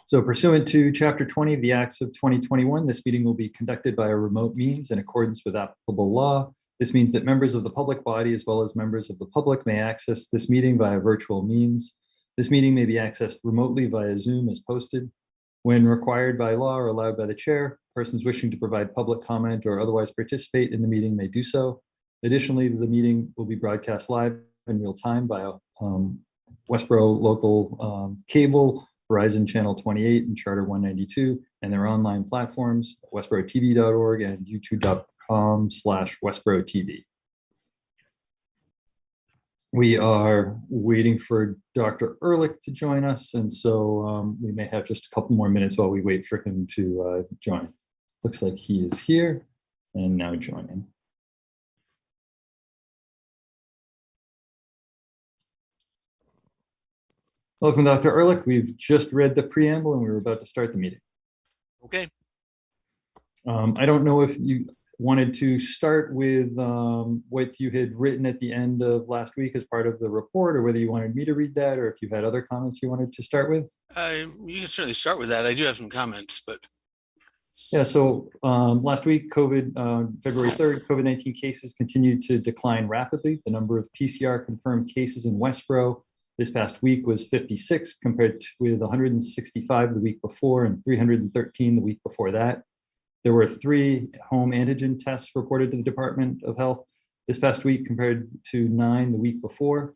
So pursuant to Chapter 20 of the Acts of 2021, this meeting will be conducted by a remote means in accordance with applicable law. This means that members of the public body as well as members of the public may access this meeting via virtual means. This meeting may be accessed remotely via Zoom as posted. When required by law or allowed by the chair, persons wishing to provide public comment or otherwise participate in the meeting may do so. Additionally, the meeting will be broadcast live in real time via Westborough local cable, Verizon channel 28 and Charter 192, and their online platforms, westboroughTV.org and youtube.com/WestboroughTV. We are waiting for Dr. Ehrlich to join us, and so we may have just a couple more minutes while we wait for him to join. Looks like he is here and now joining. Welcome, Dr. Ehrlich. We've just read the preamble and we were about to start the meeting. Okay. I don't know if you wanted to start with what you had written at the end of last week as part of the report, or whether you wanted me to read that, or if you had other comments you wanted to start with. You can certainly start with that. I do have some comments, but. Yeah, so last week, February 3rd, COVID-19 cases continued to decline rapidly. The number of PCR confirmed cases in Westborough this past week was 56, compared with 165 the week before and 313 the week before that. There were 3 home antigen tests reported to the Department of Health this past week, compared to 9 the week before.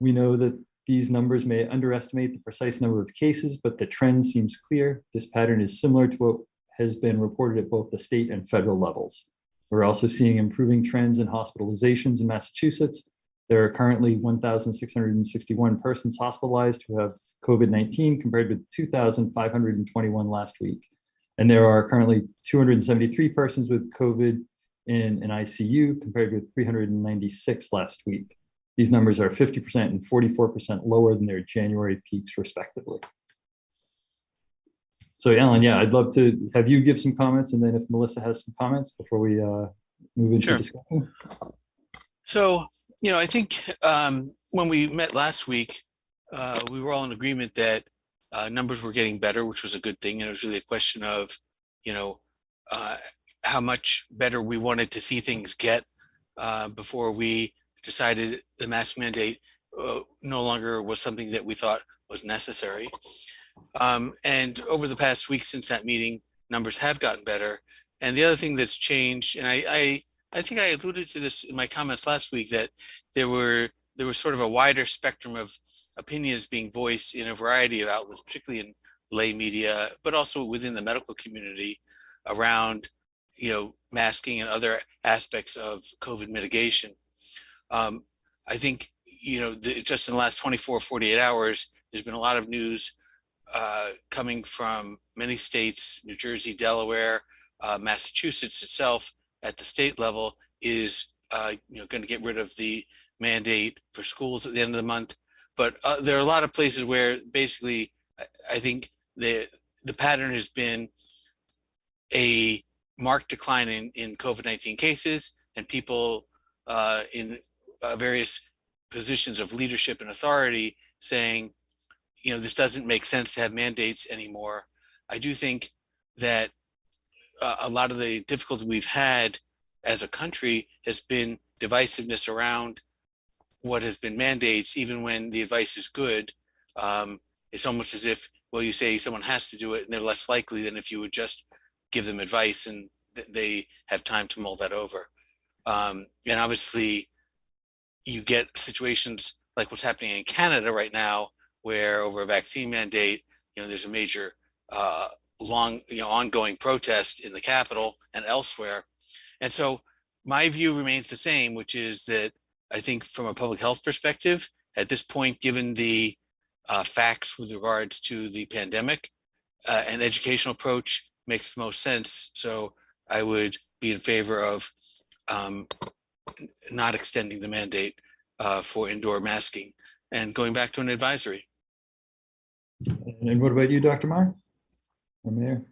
We know that these numbers may underestimate the precise number of cases, but the trend seems clear. This pattern is similar to what has been reported at both the state and federal levels. We're also seeing improving trends in hospitalizations in Massachusetts. There are currently 1,661 persons hospitalized who have COVID-19, compared with 2,521 last week. And there are currently 273 persons with COVID in an ICU, compared with 396 last week. These numbers are 50% and 44% lower than their January peaks, respectively. So, Alan, yeah, I'd love to have you give some comments, and then if Melissa has some comments before we move into discussion. So, I think when we met last week, we were all in agreement that numbers were getting better, which was a good thing. And it was really a question of, how much better we wanted to see things get before we decided the mask mandate no longer was something that we thought was necessary. And over the past week since that meeting, numbers have gotten better. And the other thing that's changed, and I think I alluded to this in my comments last week, that there was sort of a wider spectrum of opinions being voiced in a variety of outlets, particularly in lay media, but also within the medical community around, masking and other aspects of COVID mitigation. I think, just in the last 24, 48 hours, there's been a lot of news coming from many states. New Jersey, Delaware, Massachusetts itself at the state level is going to get rid of the mandate for schools at the end of the month. But there are a lot of places where basically I think the pattern has been a marked decline in COVID-19 cases, and people in various positions of leadership and authority saying, this doesn't make sense to have mandates anymore. I do think that a lot of the difficulty we've had as a country has been divisiveness around what has been mandates, even when the advice is good. It's almost as if, you say someone has to do it and they're less likely than if you would just give them advice and they have time to mull that over. And obviously you get situations like what's happening in Canada right now, where over a vaccine mandate, there's a major ongoing protest in the Capitol and elsewhere. And so my view remains the same, which is that I think from a public health perspective, at this point, given the facts with regards to the pandemic, an educational approach makes the most sense. So I would be in favor of not extending the mandate for indoor masking and going back to an advisory. And what about you, Dr. Marr? I'm there.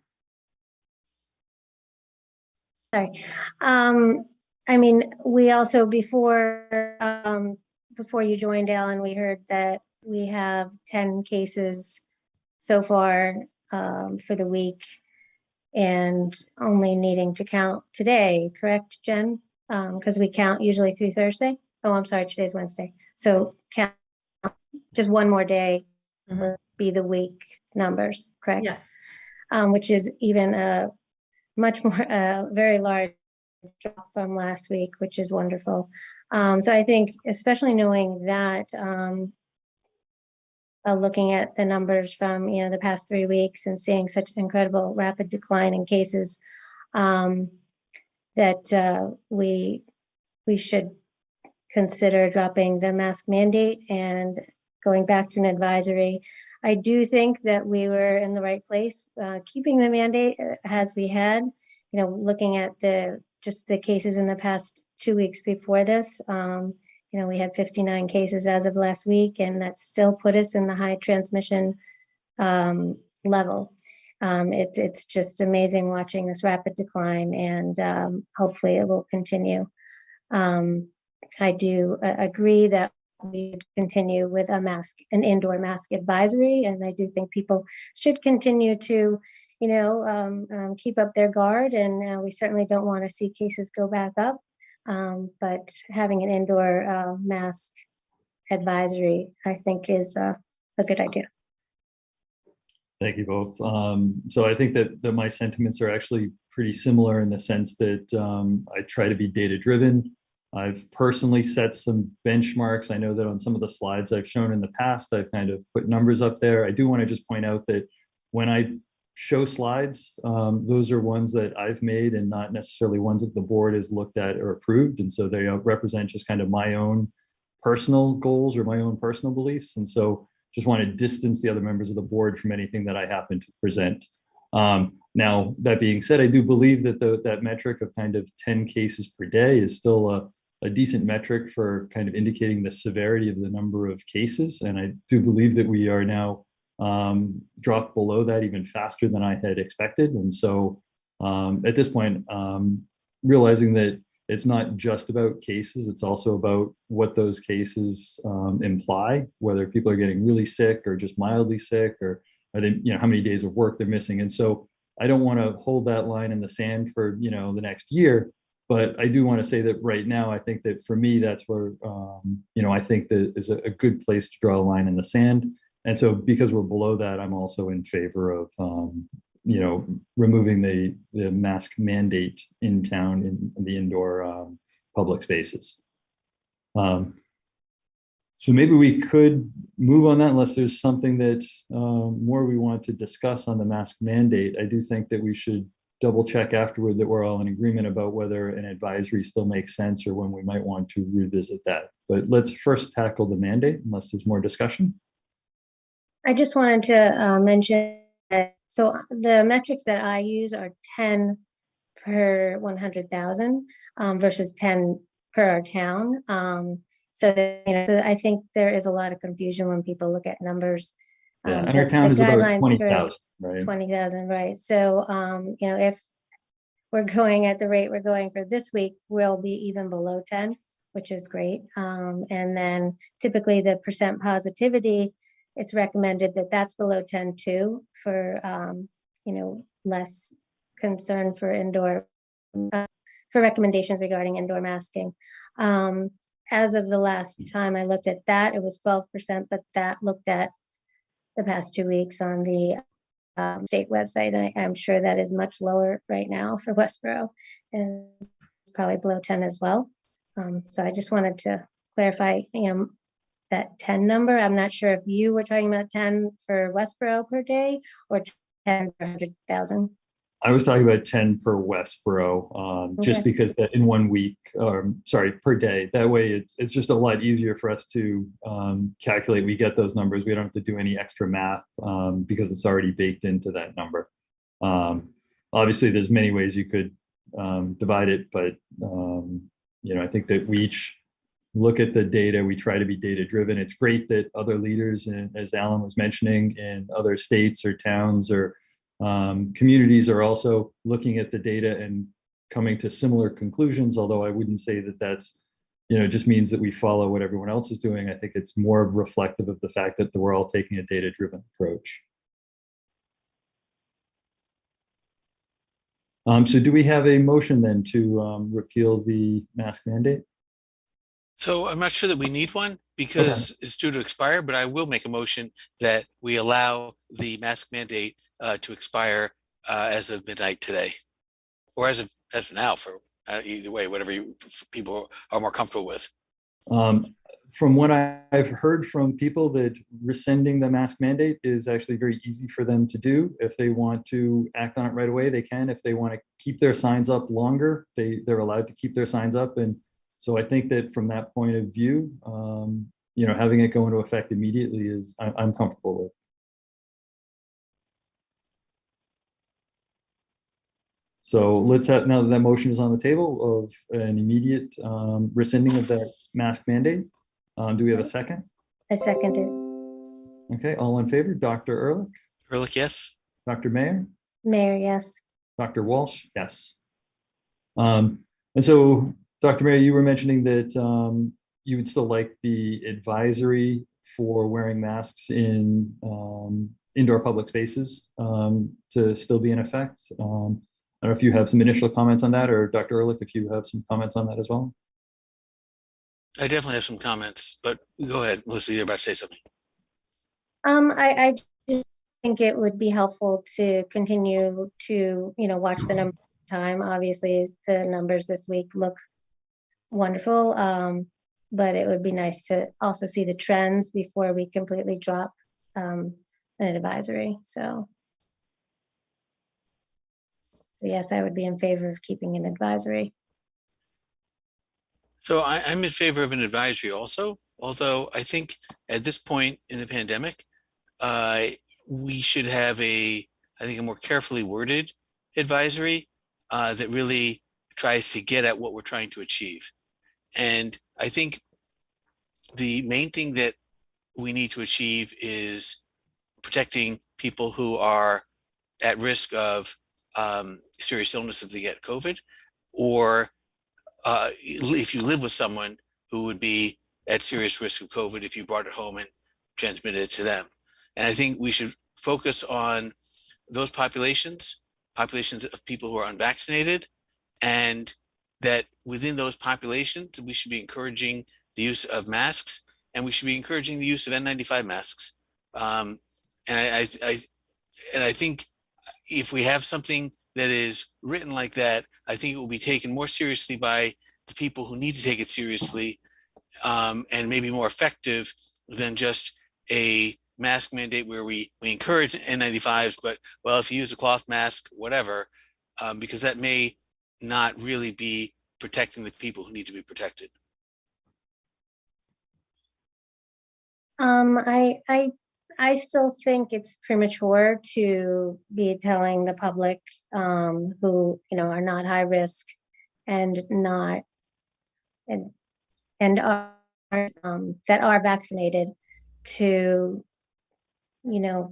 Sorry. I mean, we also before you joined, Alan, we heard that we have 10 cases so far for the week, and only needing to count today, correct, Jen? Because we count usually through Thursday. Oh, I'm sorry, today's Wednesday. So count just one more day will be the week numbers, correct? Yes. Which is even a much more, very large drop from last week, which is wonderful. So I think, especially knowing that, looking at the numbers from the past 3 weeks and seeing such incredible rapid decline in cases, that we should consider dropping the mask mandate and going back to an advisory. I do think that we were in the right place, keeping the mandate as we had. Looking at just the cases in the past 2 weeks before this. We had 59 cases as of last week, and that still put us in the high transmission level. It's just amazing watching this rapid decline, and hopefully it will continue. I do agree that we should continue with an indoor mask advisory, and I do think people should continue to keep up their guard, and we certainly don't want to see cases go back up. But having an indoor mask advisory, I think, is a good idea. Thank you both. So I think that my sentiments are actually pretty similar in the sense that I try to be data driven. I've personally set some benchmarks. I know that on some of the slides I've shown in the past, I've kind of put numbers up there. I do want to just point out that when I show slides, those are ones that I've made and not necessarily ones that the board has looked at or approved. And so they represent just kind of my own personal goals or my own personal beliefs. And so just want to distance the other members of the board from anything that I happen to present. Now, that being said, I do believe that that metric of kind of 10 cases per day is still a decent metric for kind of indicating the severity of the number of cases. And I do believe that we are now dropped below that even faster than I had expected. And so at this point, realizing that it's not just about cases, it's also about what those cases imply, whether people are getting really sick or just mildly sick, or are they, how many days of work they're missing. And so I don't want to hold that line in the sand for, the next year. But I do want to say that right now, I think that for me, that's where, I think that is a good place to draw a line in the sand. And so because we're below that, I'm also in favor of, removing the mask mandate in town in the indoor public spaces. So maybe we could move on that unless there's something that more we want to discuss on the mask mandate. I do think that we should double check afterward that we're all in agreement about whether an advisory still makes sense or when we might want to revisit that. But let's first tackle the mandate unless there's more discussion. I just wanted to mention that, so the metrics that I use are 10 per 100,000 versus 10 per our town. So I think there is a lot of confusion when people look at numbers. And our town is about 20,000, right? 20,000, right? So, if we're going at the rate we're going for this week, we'll be even below 10, which is great. And then typically the percent positivity, it's recommended that that's below 10 too, for, less concern for indoor, for recommendations regarding indoor masking. As of the last time I looked at that, it was 12%, but that looked at the past 2 weeks on the state website. And I'm sure that is much lower right now for Westborough, and it's probably below 10 as well. So I just wanted to clarify, that 10 number. I'm not sure if you were talking about 10 for Westborough per day or 10 per 100,000. I was talking about 10 per Westborough, just because that in 1 week, per day. That way it's just a lot easier for us to calculate. We get those numbers. We don't have to do any extra math because it's already baked into that number. Obviously, there's many ways you could divide it, but I think that we each look at the data. We try to be data driven. It's great that other leaders, and as Alan was mentioning, in other states or towns or communities are also looking at the data and coming to similar conclusions, although I wouldn't say that that's, just means that we follow what everyone else is doing. I think it's more reflective of the fact that we're all taking a data-driven approach. So do we have a motion then to repeal the mask mandate? So I'm not sure that we need one Okay. because it's due to expire, but I will make a motion that we allow the mask mandate to expire as of midnight today, or as of now, for either way, whatever people are more comfortable with. From what I've heard from people, that rescinding the mask mandate is actually very easy for them to do. If they want to act on it right away, they can. If they want to keep their signs up longer, they're allowed to keep their signs up. And so I think that from that point of view, having it go into effect immediately is I'm comfortable with. So let's have, now that that motion is on the table of an immediate rescinding of that mask mandate. Do we have a second? I second it. Okay, all in favor, Dr. Ehrlich, Ehrlich, yes. Dr. Mayer, Mayor, yes. Dr. Walsh, yes. And so, Dr. Mayer, you were mentioning that you would still like the advisory for wearing masks in indoor public spaces to still be in effect. I don't know if you have some initial comments on that, or Dr. Ehrlich, if you have some comments on that as well. I definitely have some comments, but go ahead, Melissa, you're about to say something. I just think it would be helpful to continue to, watch the number of time. Obviously, the numbers this week look wonderful, but it would be nice to also see the trends before we completely drop an advisory. So yes, I would be in favor of keeping an advisory. So I'm in favor of an advisory also, although I think at this point in the pandemic, we should have a more carefully worded advisory that really tries to get at what we're trying to achieve. And I think the main thing that we need to achieve is protecting people who are at risk of serious illness if they get COVID, or if you live with someone who would be at serious risk of COVID if you brought it home and transmitted it to them. And I think we should focus on those populations of people who are unvaccinated, and that within those populations, we should be encouraging the use of masks, and we should be encouraging the use of N95 masks. And I think if we have something that is written like that, I think it will be taken more seriously by the people who need to take it seriously, and maybe more effective than just a mask mandate where we encourage N95s, but well, if you use a cloth mask, whatever, because that may not really be protecting the people who need to be protected. I still think it's premature to be telling the public who are not high risk and not and are that are vaccinated to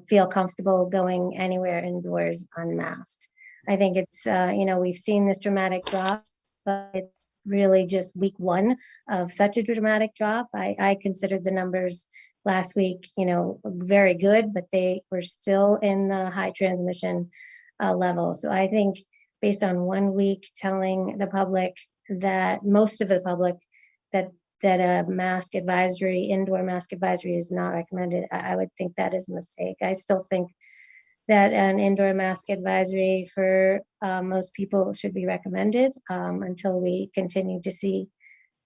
feel comfortable going anywhere indoors unmasked. I think it's we've seen this dramatic drop, but it's really just week one of such a dramatic drop. I considered the numbers last week, very good, but they were still in the high transmission level. So I think based on 1 week telling the public, that most of the public, that a mask advisory, indoor mask advisory is not recommended, I would think that is a mistake. I still think that an indoor mask advisory for most people should be recommended until we continue to see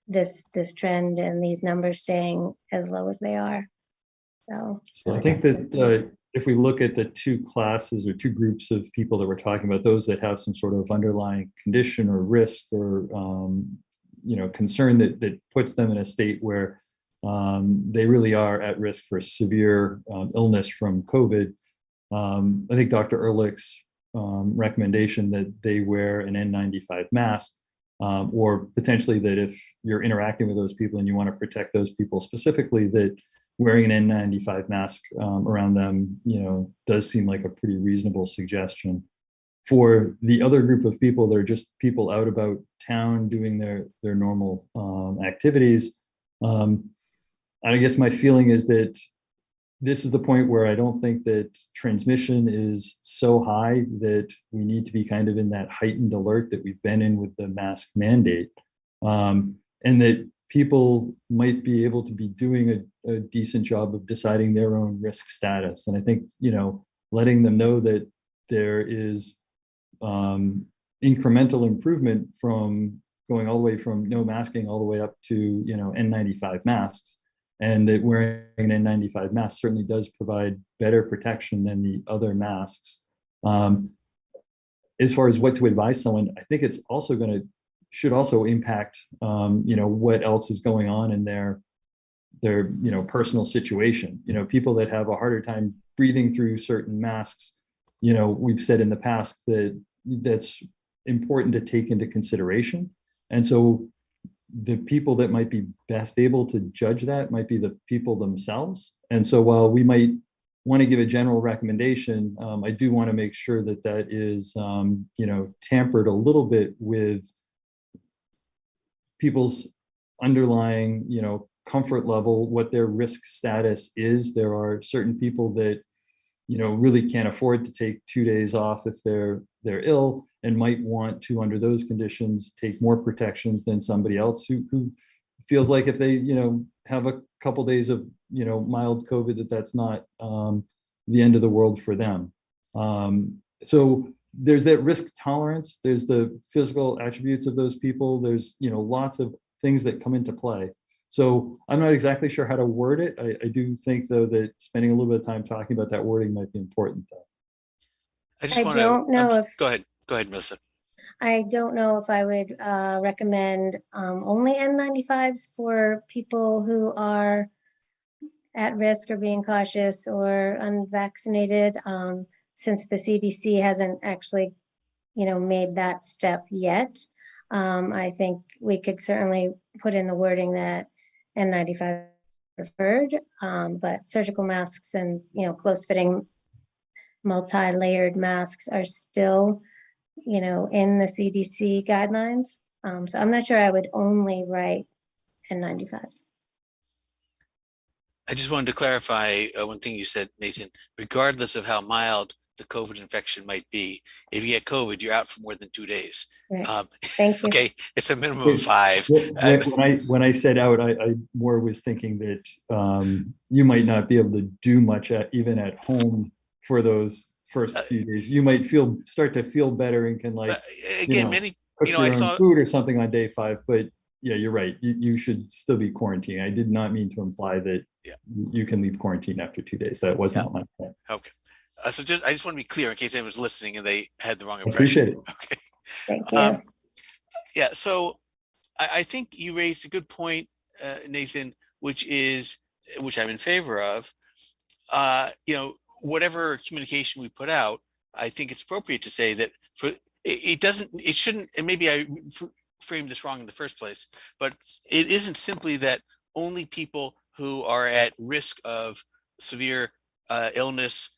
this trend and these numbers staying as low as they are. So I think that if we look at the two classes or two groups of people that we're talking about, those that have some sort of underlying condition or risk or concern that puts them in a state where they really are at risk for severe illness from COVID. I think Dr. Ehrlich's recommendation that they wear an N95 mask, or potentially that if you're interacting with those people and you want to protect those people specifically, that wearing an N95 mask around them, does seem like a pretty reasonable suggestion. For the other group of people, they're just people out about town doing their normal activities. I guess my feeling is that this is the point where I don't think that transmission is so high that we need to be kind of in that heightened alert that we've been in with the mask mandate. And that people might be able to be doing a decent job of deciding their own risk status. And I think, letting them know that there is incremental improvement from going all the way from no masking all the way up to, N95 masks. And that wearing an N95 mask certainly does provide better protection than the other masks. As far as what to advise someone, I think it's also should also impact, what else is going on in their personal situation. People that have a harder time breathing through certain masks, we've said in the past that that's important to take into consideration. And so the people that might be best able to judge that might be the people themselves. And so while we might want to give a general recommendation, I do want to make sure that that is, tampered a little bit with people's underlying, comfort level, what their risk status is. There are certain people that, really can't afford to take 2 days off if they're ill, and might want to, under those conditions, take more protections than somebody else who feels like if they, have a couple days of, mild COVID, that's not the end of the world for them. So there's that risk tolerance, there's the physical attributes of those people, there's, lots of things that come into play. So I'm not exactly sure how to word it. I do think, though, that spending a little bit of time talking about that wording might be important, though. Go ahead, Melissa. I don't know if I would recommend only N95s for people who are at risk or being cautious or unvaccinated, since the CDC hasn't actually, made that step yet. I think we could certainly put in the wording that N95 preferred, but surgical masks and, close-fitting multi-layered masks are still, in the CDC guidelines. So I'm not sure I would only write N95s. I just wanted to clarify one thing you said, Nathan. Regardless of how mild the COVID infection might be, if you get COVID, you're out for more than 2 days. Right. Thank you. Okay, it's a minimum of 5. When I said out, I more was thinking that you might not be able to do much even at home for those first few days. You might start to feel better and can cook your own food or something on day 5. But yeah, you're right. You should still be quarantined. I did not mean to imply that you can leave quarantine after 2 days. That was not my point. Okay. I just want to be clear in case anyone was listening and they had the wrong impression. Appreciate it. Okay. Thank you. So I think you raised a good point, Nathan, which I'm in favor of. Whatever communication we put out, I think it's appropriate to say that it shouldn't, and maybe I framed this wrong in the first place, but it isn't simply that only people who are at risk of severe illness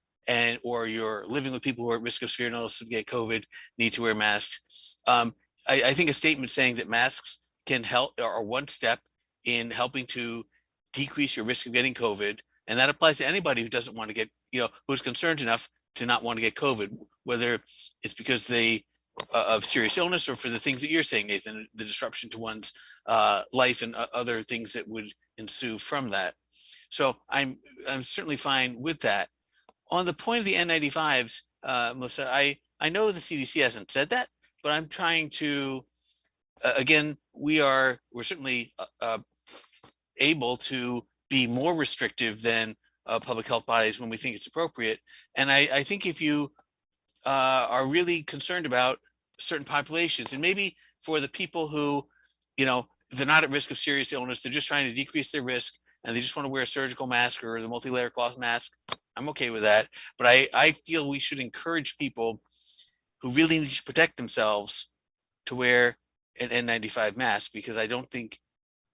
or you're living with people who are at risk of severe illness to get COVID need to wear masks. I think a statement saying that masks can help are one step in helping to decrease your risk of getting COVID. And that applies to anybody who doesn't want to get, who's concerned enough to not want to get COVID, whether it's because of serious illness or for the things that you're saying, Nathan, the disruption to one's life and other things that would ensue from that. So I'm certainly fine with that. On the point of the N95s, Melissa, I know the CDC hasn't said that, but I'm trying to, again, we're certainly able to be more restrictive than public health bodies when we think it's appropriate. And I think if you are really concerned about certain populations, and maybe for the people who, they're not at risk of serious illness, they're just trying to decrease their risk, and they just want to wear a surgical mask or the multi-layer cloth mask, I'm okay with that. But I feel we should encourage people who really need to protect themselves to wear an N95 mask, because I don't think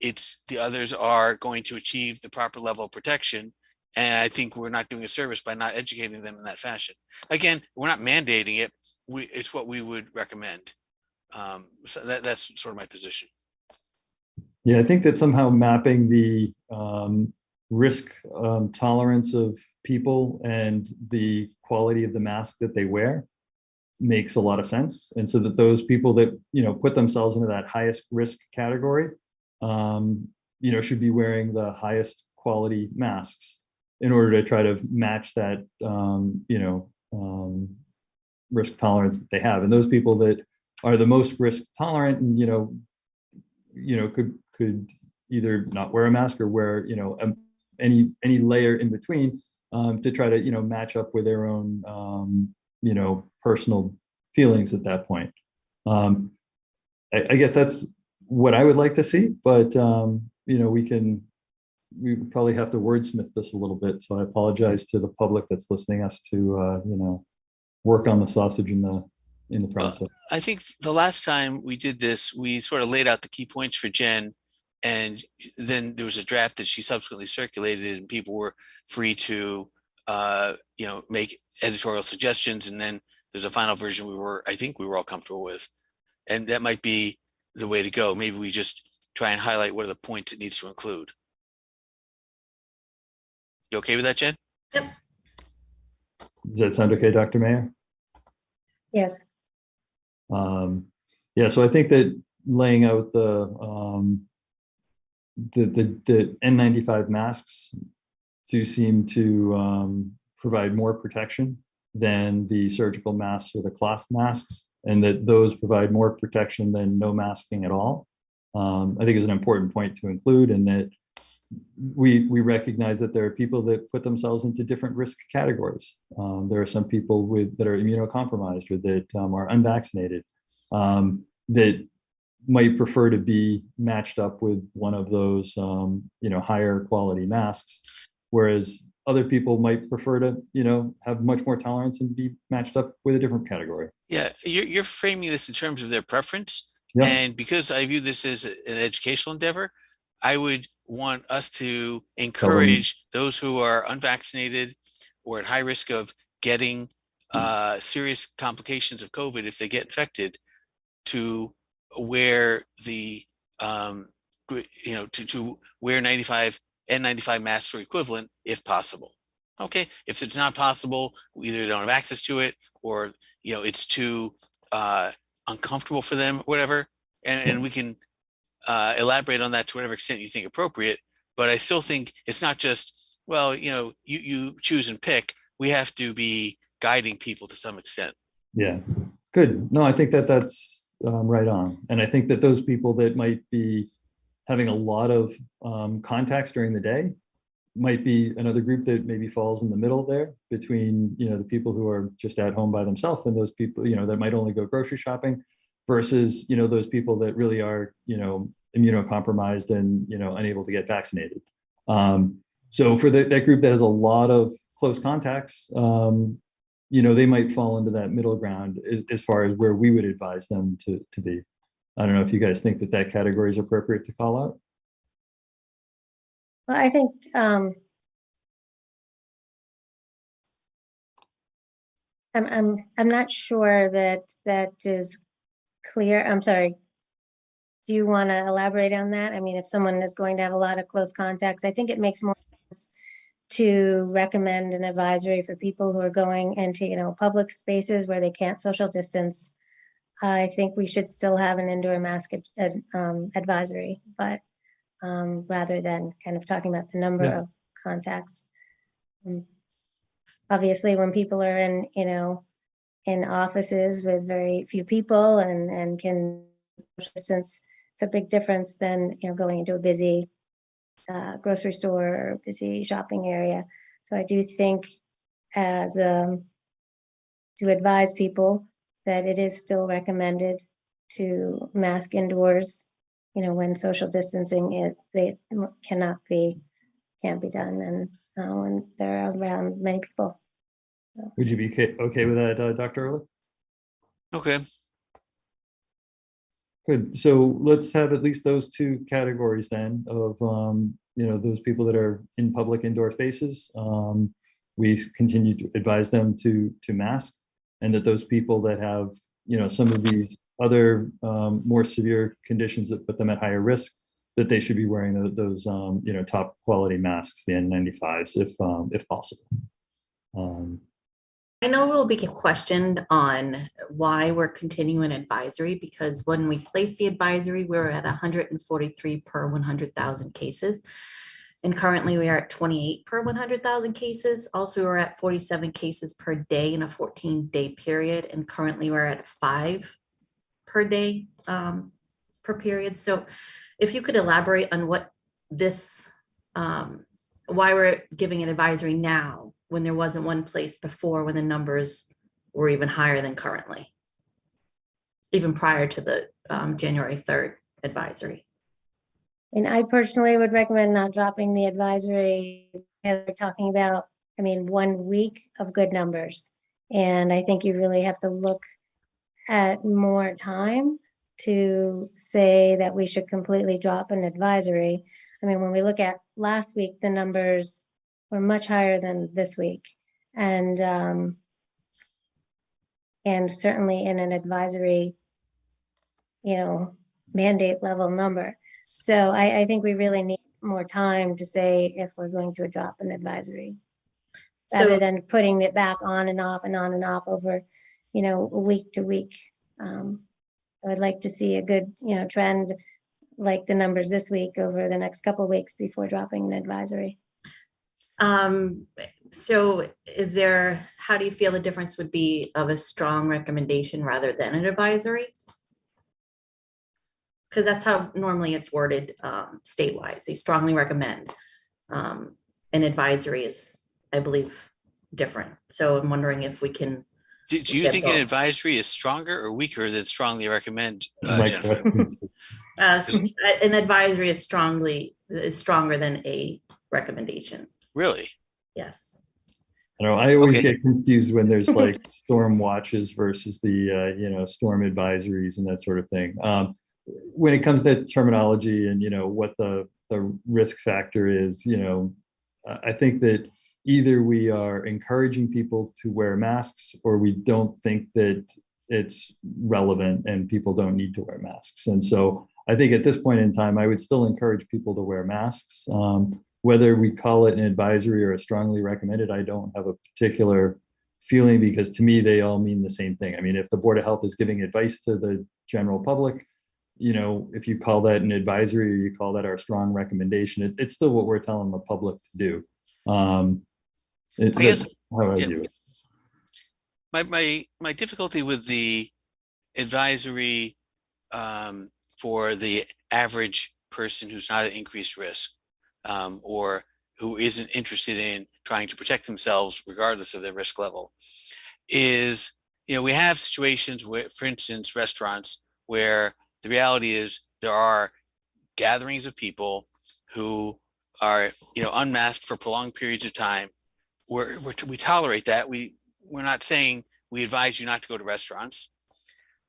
the others are going to achieve the proper level of protection. And I think we're not doing a service by not educating them in that fashion. Again, we're not mandating it. It's what we would recommend. So that's sort of my position. Yeah, I think that somehow mapping the risk tolerance of people and the quality of the mask that they wear makes a lot of sense. And so that those people that, put themselves into that highest risk category, should be wearing the highest quality masks in order to try to match that, risk tolerance that they have. And those people that are the most risk tolerant and, could either not wear a mask or wear, any layer in between, to try to, match up with their own, personal feelings at that point. I guess that's what I would like to see, but, we probably have to wordsmith this a little bit. So I apologize to the public that's listening us to, work on the sausage in the process. I think the last time we did this, we sort of laid out the key points for Jen, and then there was a draft that she subsequently circulated, and people were free to, make editorial suggestions. And then there's a final version I think we were all comfortable with, and that might be the way to go. Maybe we just try and highlight what are the points it needs to include. You okay with that, Jen? Yep. Does that sound okay, Dr. Mayer? Yes. Yeah, so I think that laying out the N95 masks do seem to provide more protection than the surgical masks or the cloth masks, and that those provide more protection than no masking at all. I think is an important point to include, and that we recognize that there are people that put themselves into different risk categories. There are some people that are immunocompromised or that are unvaccinated, that might prefer to be matched up with one of those higher quality masks, whereas other people might prefer to have much more tolerance and be matched up with a different category. Yeah, you're framing this in terms of their preference. Yeah. And because I view this as an educational endeavor, I would want us to encourage those who are unvaccinated or at high risk of getting serious complications of COVID if they get infected to wear the to wear N95 masks or equivalent if possible. Okay, if it's not possible, we either don't have access to it or it's too uncomfortable for them, whatever, and we can elaborate on that to whatever extent you think appropriate. But I still think it's not just, well, you choose and pick. We have to be guiding people to some extent. Yeah, good. No, I think that's right on. And I think that those people that might be having a lot of contacts during the day might be another group that maybe falls in the middle there between, the people who are just at home by themselves and those people, that might only go grocery shopping versus, those people that really are, immunocompromised and, unable to get vaccinated. So for that group that has a lot of close contacts, they might fall into that middle ground as far as where we would advise them to be. I don't know if you guys think that category is appropriate to call out. Well, I think I'm not sure that is clear. I'm sorry. Do you want to elaborate on that? I mean, if someone is going to have a lot of close contacts, I think it makes more sense to recommend an advisory for people who are going into, public spaces where they can't social distance. I think we should still have an indoor mask advisory, but rather than kind of talking about the number of contacts. Obviously, when people are in offices with very few people and can social distance, it's a big difference than going into a busy grocery store or busy shopping area. So I do think as to advise people that it is still recommended to mask indoors, when social distancing can't be done and when they're around many people. So. Would you be okay with that, Dr. Ehrlich? Okay. Good. So let's have at least those two categories then of, those people that are in public indoor spaces. We continue to advise them to mask, and that those people that have, some of these other more severe conditions that put them at higher risk, that they should be wearing those top quality masks, the N95s, if possible. I know we'll be questioned on why we're continuing advisory, because when we placed the advisory, we were at 143 per 100,000 cases. And currently we are at 28 per 100,000 cases. Also, we're at 47 cases per day in a 14-day period. And currently we're at 5 per day per period. So if you could elaborate on what this, why we're giving an advisory now, when there wasn't one place before, when the numbers were even higher than currently, even prior to the January 3rd advisory. And I personally would recommend not dropping the advisory. We're talking about, 1 week of good numbers. And I think you really have to look at more time to say that we should completely drop an advisory. When we look at last week, the numbers were much higher than this week. And certainly in an advisory, mandate level number. So I think we really need more time to say if we're going to drop an advisory, rather than putting it back on and off and on and off over, week to week. I would like to see a good, trend like the numbers this week over the next couple of weeks before dropping an advisory. So how do you feel the difference would be of a strong recommendation rather than an advisory? Because that's how normally it's worded state-wise. They strongly recommend. An advisory is, I believe, different. So I'm wondering if we can. Do you think an advisory is stronger or weaker than strongly recommend, Jennifer? An advisory is stronger than a recommendation. Really? Yes. I always get confused when there's like storm watches versus the storm advisories and that sort of thing. When it comes to terminology and what the risk factor is, I think that either we are encouraging people to wear masks or we don't think that it's relevant and people don't need to wear masks. And so I think at this point in time, I would still encourage people to wear masks. Whether we call it an advisory or a strongly recommended, I don't have a particular feeling, because to me, they all mean the same thing. If the Board of Health is giving advice to the general public, if you call that an advisory or you call that our strong recommendation, it's still what we're telling the public to do. That's how I view it. My difficulty with the advisory for the average person who's not at increased risk, or who isn't interested in trying to protect themselves regardless of their risk level, is, we have situations where, for instance, restaurants, where the reality is there are gatherings of people who are, unmasked for prolonged periods of time. We tolerate that. We're not saying we advise you not to go to restaurants.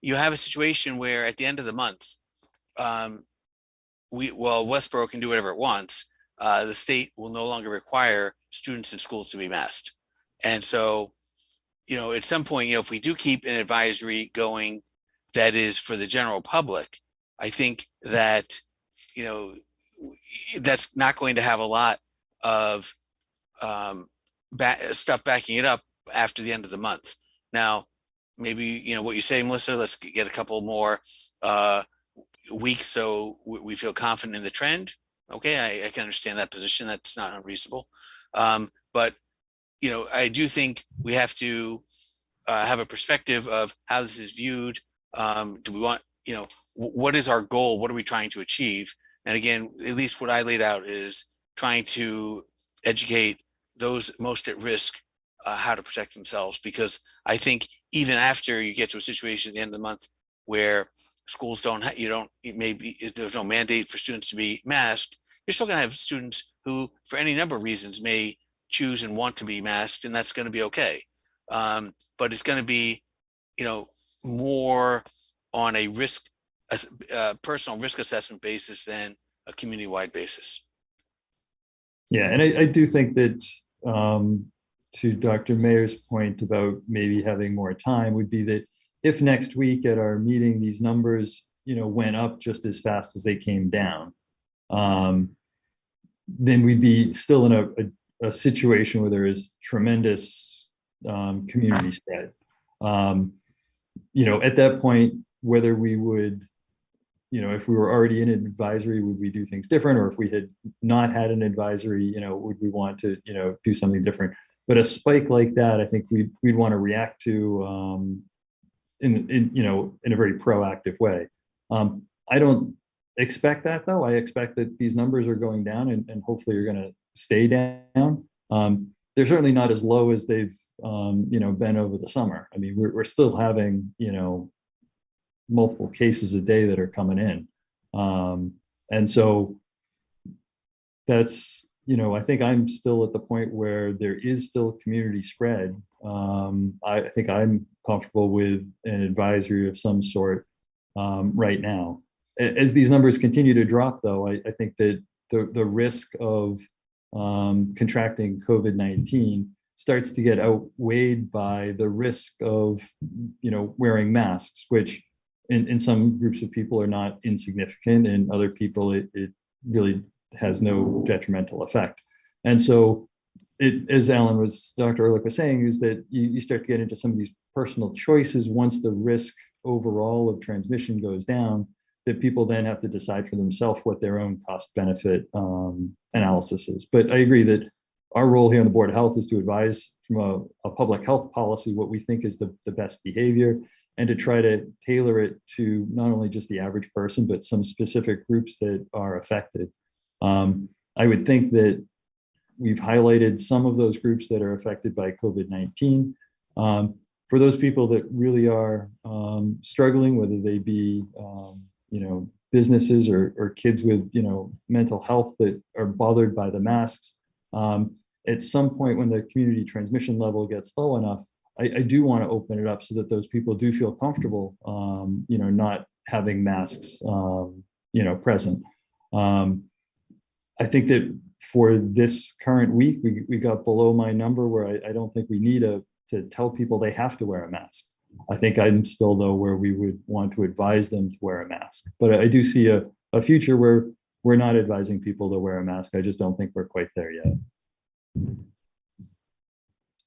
You have a situation where at the end of the month, Westborough can do whatever it wants. The state will no longer require students in schools to be masked. And so, at some point, if we do keep an advisory going that is for the general public, I think that, that's not going to have a lot of stuff backing it up after the end of the month. Now, maybe, what you say, Melissa, let's get a couple more weeks so we feel confident in the trend. Okay, I can understand that position. That's not unreasonable. But, I do think we have to have a perspective of how this is viewed. Do we want, what is our goal? What are we trying to achieve? And again, at least what I laid out is trying to educate those most at risk how to protect themselves. Because I think even after you get to a situation at the end of the month where schools there's no mandate for students to be masked, you're still going to have students who, for any number of reasons, may choose and want to be masked, and that's going to be okay. But it's going to be, more on a personal risk assessment basis than a community-wide basis. Yeah, and I do think that to Dr. Mayer's point about maybe having more time would be that if next week at our meeting these numbers went up just as fast as they came down, then we'd be still in a situation where there is tremendous community spread. At that point, whether we would, if we were already in an advisory, would we do things different? Or if we had not had an advisory, would we want to, do something different? But a spike like that, I think we'd want to react to in a very proactive way. I don't expect that, though. I expect that these numbers are going down and hopefully are going to stay down. They're certainly not as low as they've been over the summer. I mean, we're still having multiple cases a day that are coming in, and so that's I think I'm still at the point where there is still community spread. I think I'm comfortable with an advisory of some sort right now. As these numbers continue to drop, though, I think that the risk of contracting COVID-19 starts to get outweighed by the risk of wearing masks, which in some groups of people are not insignificant, and other people it really has no detrimental effect. And so as Dr. Ehrlich was saying, is that you start to get into some of these personal choices once the risk overall of transmission goes down, that people then have to decide for themselves what their own cost benefit analysis is. But I agree that our role here on the Board of Health is to advise from a public health policy what we think is the best behavior, and to try to tailor it to not only just the average person, but some specific groups that are affected. I would think that we've highlighted some of those groups that are affected by COVID-19. For those people that really are struggling, whether they be businesses or kids with mental health that are bothered by the masks, at some point when the community transmission level gets low enough, I do want to open it up so that those people do feel comfortable not having masks present. I think that for this current week, we got below my number where I don't think we need to tell people they have to wear a mask. I think I'm still, though, where we would want to advise them to wear a mask. But I do see a future where we're not advising people to wear a mask. I just don't think we're quite there yet.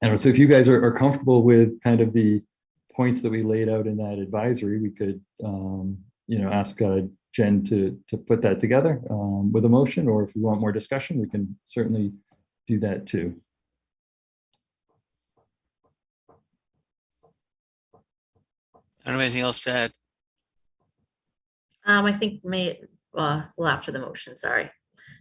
And so if you guys are comfortable with kind of the points that we laid out in that advisory, we could ask Jen to put that together with a motion, or if you want more discussion, we can certainly do that too. I don't have anything else to add. I think well, after the motion, sorry.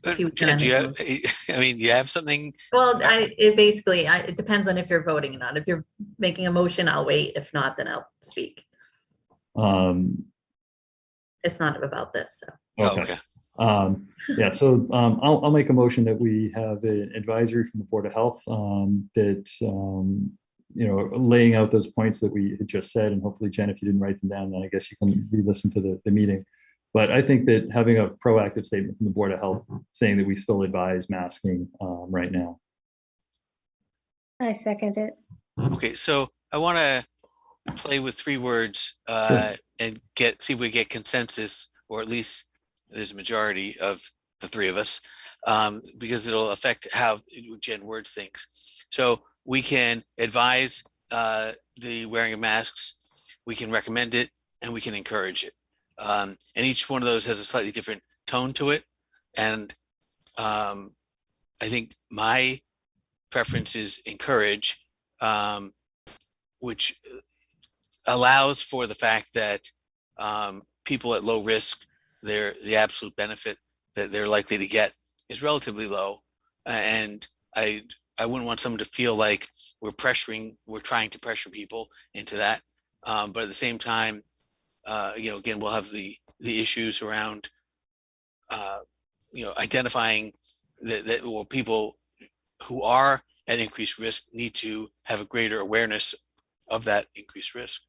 Jen, do you have something? Well, it depends on if you're voting or not. If you're making a motion, I'll wait. If not, then I'll speak. It's not about this. So. Okay. Yeah, so I'll make a motion that we have an advisory from the Board of Health that laying out those points that we had just said, and hopefully, Jen, if you didn't write them down, then I guess you can re-listen to the meeting. But I think that having a proactive statement from the Board of Health saying that we still advise masking right now. I second it. Okay, so I want to play with 3 words and see if we get consensus, or at least there's a majority of the 3 of us, because it'll affect how Jen words things. So we can advise the wearing of masks, we can recommend it, and we can encourage it. And each one of those has a slightly different tone to it. And I think my preference is encourage, which allows for the fact that people at low risk, the absolute benefit that they're likely to get is relatively low. And I wouldn't want someone to feel like we're trying to pressure people into that. But at the same time, again, we'll have the issues around, identifying that people who are at increased risk need to have a greater awareness of that increased risk.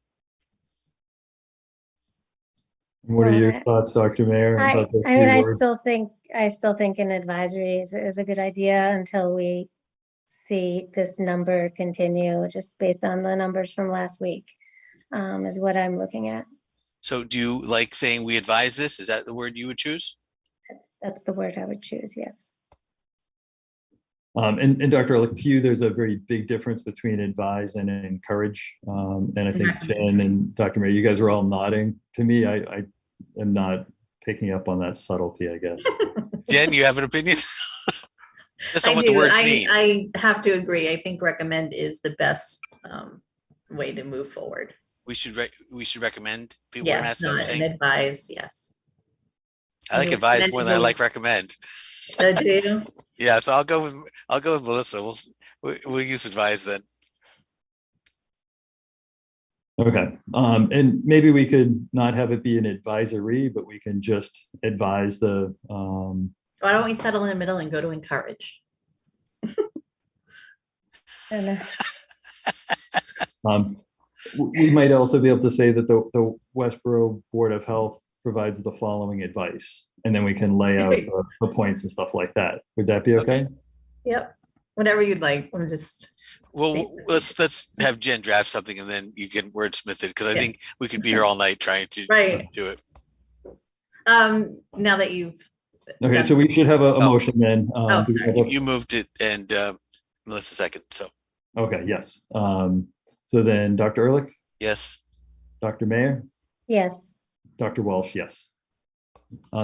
What are your thoughts, Dr. Mayer? I still think an advisory is a good idea until we see this number continue, just based on the numbers from last week, is what I'm looking at. So do you like saying we advise this? Is that the word you would choose? That's the word I would choose, yes. And Dr. Ehrlich, to you, there's a very big difference between advise and encourage. And I think Jen and Dr. May, you guys are all nodding to me. I am not picking up on that subtlety, I guess. Jen, you have an opinion? That's not I what do. the words mean. I have to agree. I think recommend is the best way to move forward. We should recommend people wear Yes, masks. I'm not saying. and advise. Yes. I like advise more than I like recommend. Do you? Yeah, so I'll go with Melissa. We'll use advise then. Okay. And maybe we could not have it be an advisory, but we can just advise the. Why don't we settle in the middle and go to encourage? We might also be able to say that the Westborough Board of Health provides the following advice, and then we can lay out the points and stuff like that. Would that be okay? Yep. Whatever you'd like. I'm just. Well, let's have Jen draft something, and then you can wordsmith it, because I think we could be here all night trying to do it. Now that you've. Okay, so we should have a motion then. You moved it, and Melissa second. So. Okay. Yes. So then, Dr. Ehrlich. Yes. Dr. Mayer. Yes. Dr. Walsh. Yes.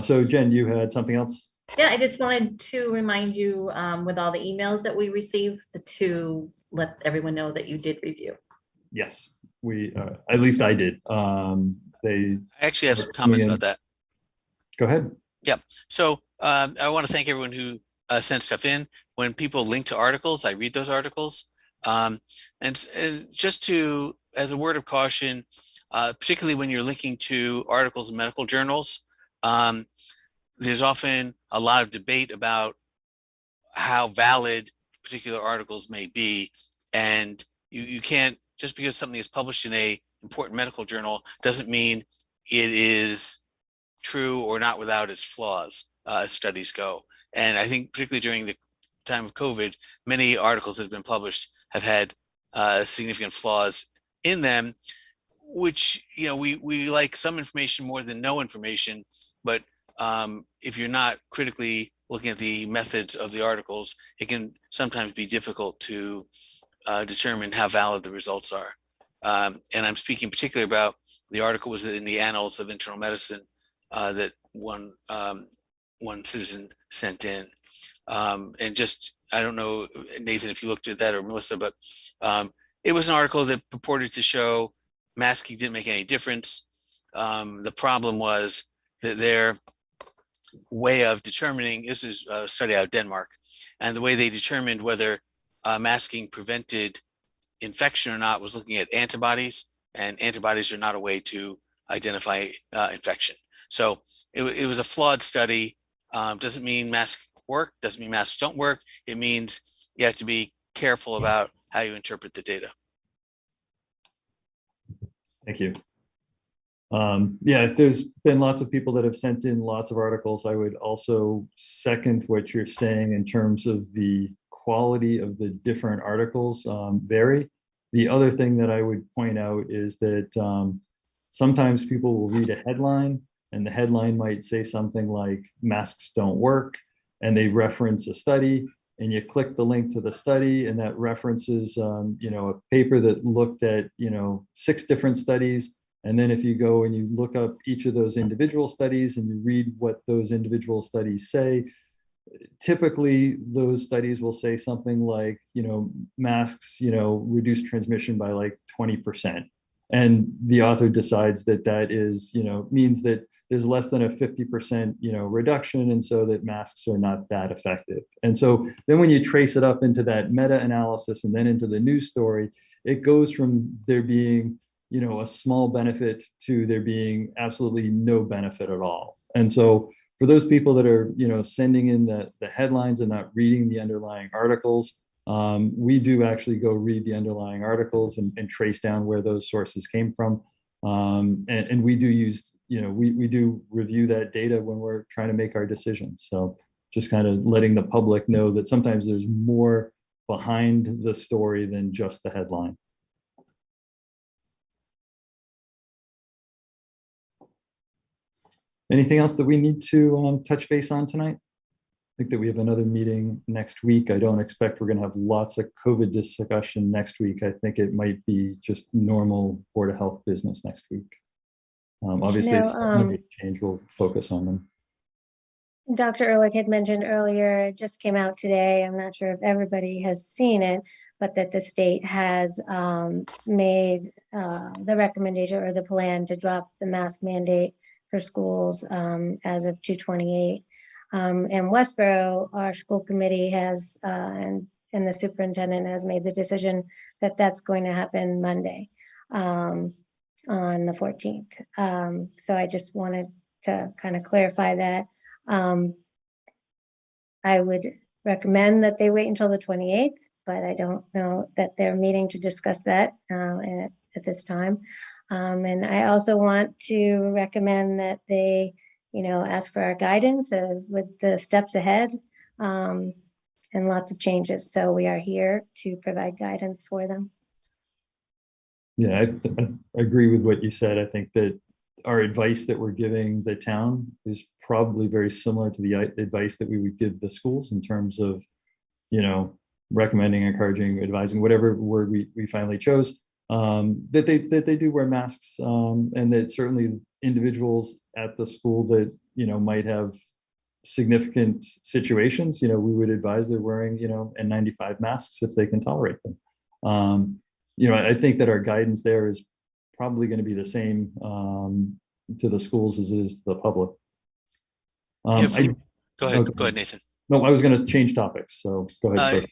So Jen, you had something else? Yeah, I just wanted to remind you with all the emails that we received to let everyone know that you did review. Yes, we at least I did. They I actually have some comments about that. Go ahead. Yeah. So I want to thank everyone who sent stuff in. When people link to articles, I read those articles. And just to, as a word of caution, particularly when you're linking to articles in medical journals, there's often a lot of debate about how valid particular articles may be. And you can't, just because something is published in a important medical journal doesn't mean it is true or not without its flaws, as studies go. And I think particularly during the time of COVID, many articles that have been published have had significant flaws in them, which, we like some information more than no information, but if you're not critically looking at the methods of the articles, it can sometimes be difficult to determine how valid the results are. And I'm speaking particularly about the article was in the Annals of Internal Medicine that one citizen sent in. And just, I don't know, Nathan, if you looked at that, or Melissa, but it was an article that purported to show masking didn't make any difference. The problem was that their way of determining, this is a study out of Denmark, and the way they determined whether masking prevented infection or not was looking at antibodies, and antibodies are not a way to identify infection. So it was a flawed study. Doesn't mean masks work, doesn't mean masks don't work. It means you have to be careful about how you interpret the data. Thank you. Yeah, there's been lots of people that have sent in lots of articles. I would also second what you're saying in terms of the quality of the different articles vary. The other thing that I would point out is that sometimes people will read a headline, and the headline might say something like masks don't work, and they reference a study, and you click the link to the study, and that references a paper that looked at 6 different studies. And then if you go and you look up each of those individual studies and you read what those individual studies say, typically those studies will say something like, masks, reduce transmission by like 20%. And the author decides that that is, means that there's less than a 50%, reduction. And so that masks are not that effective. And so then when you trace it up into that meta-analysis and then into the news story, it goes from there being, a small benefit to there being absolutely no benefit at all. And so for those people that are, sending in the headlines and not reading the underlying articles, we do actually go read the underlying articles and trace down where those sources came from. And we do use, we do review that data when we're trying to make our decisions. So just kind of letting the public know that sometimes there's more behind the story than just the headline. Anything else that we need to touch base on tonight? I think that we have another meeting next week. I don't expect we're going to have lots of COVID discussion next week. I think it might be just normal Board of Health business next week. Obviously, No, if something change, we'll focus on them. Dr. Ehrlich had mentioned earlier, it just came out today. I'm not sure if everybody has seen it, but that the state has made the recommendation or the plan to drop the mask mandate for schools as of 2/28. And Westborough, our school committee has, and the superintendent has made the decision that that's going to happen Monday on the 14th. So I just wanted to kind of clarify that. I would recommend that they wait until the 28th, but I don't know that they're meeting to discuss that at this time. And I also want to recommend that they, ask for our guidance as with the steps ahead and lots of changes. So we are here to provide guidance for them. Yeah, I agree with what you said. I think that our advice that we're giving the town is probably very similar to the advice that we would give the schools in terms of, recommending, encouraging, advising, whatever word we finally chose, that they do wear masks, and that certainly individuals at the school that, might have significant situations, we would advise they're wearing, N95 masks if they can tolerate them. I think that our guidance there is probably going to be the same to the schools as it is to the public. Go ahead, Nathan. No, I was going to change topics, so go ahead.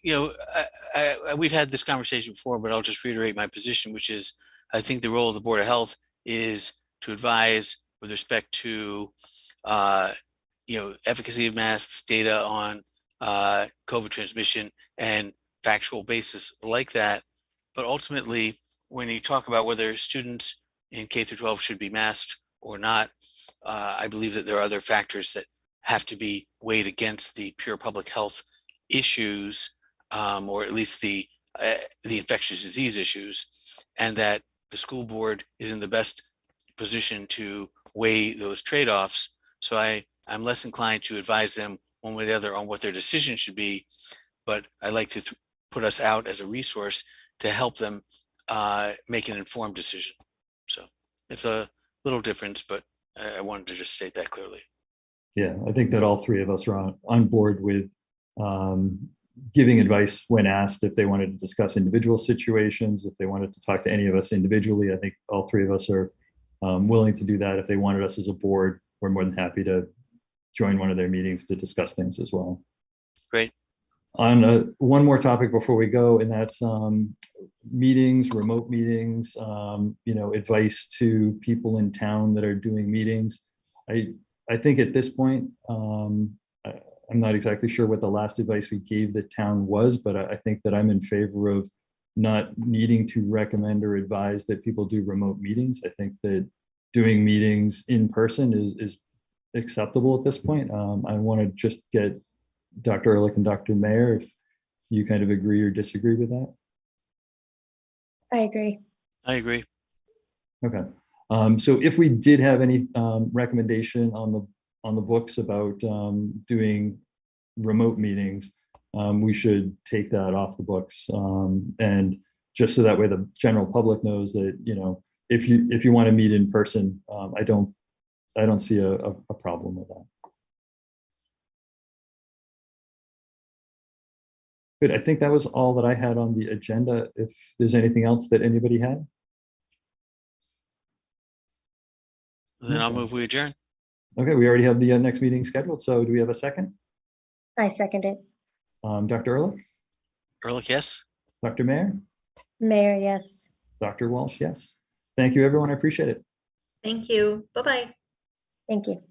We've had this conversation before, but I'll just reiterate my position, which is I think the role of the Board of Health is to advise with respect to efficacy of masks, data on COVID transmission, and factual basis like that. But ultimately, when you talk about whether students in K through 12 should be masked or not, I believe that there are other factors that have to be weighed against the pure public health issues, or at least the infectious disease issues, and that the school board is in the best position to weigh those trade-offs. So I'm less inclined to advise them one way or the other on what their decision should be, but I like to put us out as a resource to help them make an informed decision. So it's a little difference, but I wanted to just state that clearly. Yeah, I think that all three of us are on board with giving advice when asked. If they wanted to discuss individual situations, if they wanted to talk to any of us individually, I think all three of us are willing to do that. If they wanted us as a board, we're more than happy to join one of their meetings to discuss things as well. Great. On one more topic before we go, and that's meetings, remote meetings, advice to people in town that are doing meetings. I think at this point, I'm not exactly sure what the last advice we gave the town was, but I think that I'm in favor of not needing to recommend or advise that people do remote meetings. I think that doing meetings in person is acceptable at this point. I want to just get Dr. Ehrlich and Dr. Mayer, if you kind of agree or disagree with that. I agree. I agree. Okay. So if we did have any recommendation on the books about doing remote meetings, we should take that off the books, and just so that way the general public knows that, if you want to meet in person, I don't see a problem with that. Good. I think that was all that I had on the agenda. If there's anything else that anybody had. Then I'll move we adjourn. Okay, we already have the next meeting scheduled. So do we have a second? I second it. Dr. Ehrlich? Ehrlich, yes. Dr. Mayer? Mayor, yes. Dr. Walsh, yes. Thank you, everyone. I appreciate it. Thank you. Bye-bye. Thank you.